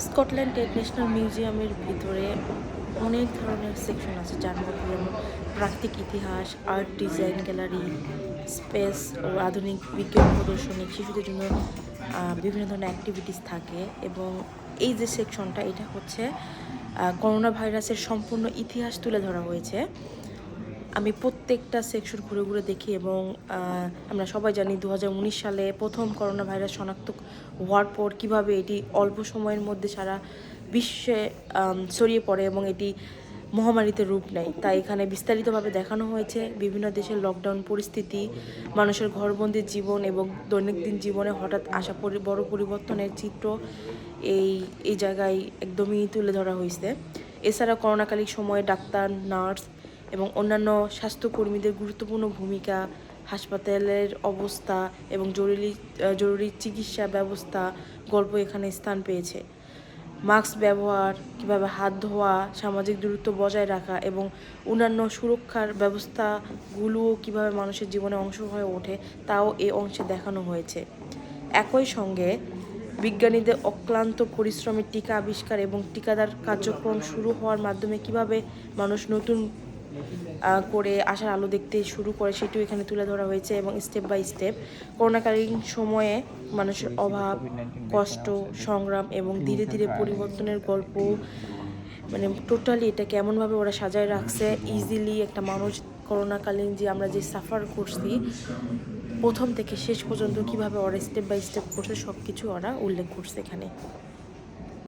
Scotland national মিউজিয়ামের ভিতরে অনেক ধরনের সেকশন আছে, যার মধ্যে যেমন প্রাকৃতিক ইতিহাস, আর্ট, ডিজাইন গ্যালারি, স্পেস ও আধুনিক বিজ্ঞান প্রদর্শনী, শিশুদের জন্য বিভিন্ন ধরনের অ্যাক্টিভিটিস থাকে। এবং এই যে সেকশনটা, এটা হচ্ছে করোনা ভাইরাসের সম্পূর্ণ ইতিহাস তুলে ধরা হয়েছে। আমি প্রত্যেকটা সেকশন ঘুরে ঘুরে দেখি এবং আমরা সবাই জানি 2019 সালে প্রথম করোনা ভাইরাস শনাক্ত হওয়ার পর কীভাবে এটি অল্প সময়ের মধ্যে সারা বিশ্বে ছড়িয়ে পড়ে এবং এটি মহামারীতে রূপ নেয়। তাই এখানে বিস্তারিতভাবে দেখানো হয়েছে বিভিন্ন দেশের লকডাউন পরিস্থিতি, মানুষের ঘরবন্দি জীবন এবং দৈনন্দিন জীবনে হঠাৎ আসা বড় পরিবর্তনের চিত্র এই জায়গায় একদমই তুলে ধরা হয়েছে। এছাড়া করোনাকালীন সময়ে ডাক্তার, নার্স এবং অন্যান্য স্বাস্থ্যকর্মীদের গুরুত্বপূর্ণ ভূমিকা, হাসপাতালের অবস্থা এবং জরুরি চিকিৎসা ব্যবস্থা গল্প এখানে স্থান পেয়েছে। মাস্ক ব্যবহার, কীভাবে হাত ধোয়া, সামাজিক দূরত্ব বজায় রাখা এবং অন্যান্য সুরক্ষার ব্যবস্থাগুলোও কীভাবে মানুষের জীবনে অংশ হয়ে ওঠে তাও এই অংশে দেখানো হয়েছে। একই সঙ্গে বিজ্ঞানীদের অক্লান্ত পরিশ্রমের টিকা আবিষ্কার এবং টিকাদার কার্যক্রম শুরু হওয়ার মাধ্যমে কিভাবে মানুষ নতুন করে আসার আলো দেখতে শুরু করে সেটিও এখানে তুলে ধরা হয়েছে। এবং স্টেপ বাই স্টেপ করোনাকালীন সময়ে মানুষের অভাব, কষ্ট, সংগ্রাম এবং ধীরে ধীরে পরিবর্তনের গল্প, মানে টোটালি এটাকে এমনভাবে ওরা সাজায় রাখছে ইজিলি একটা মানুষ করোনাকালীন যে আমরা যে সাফার করছি প্রথম থেকে শেষ পর্যন্ত কীভাবে ওরা স্টেপ বাই স্টেপ করছে সব কিছু ওরা উল্লেখ করছে এখানে।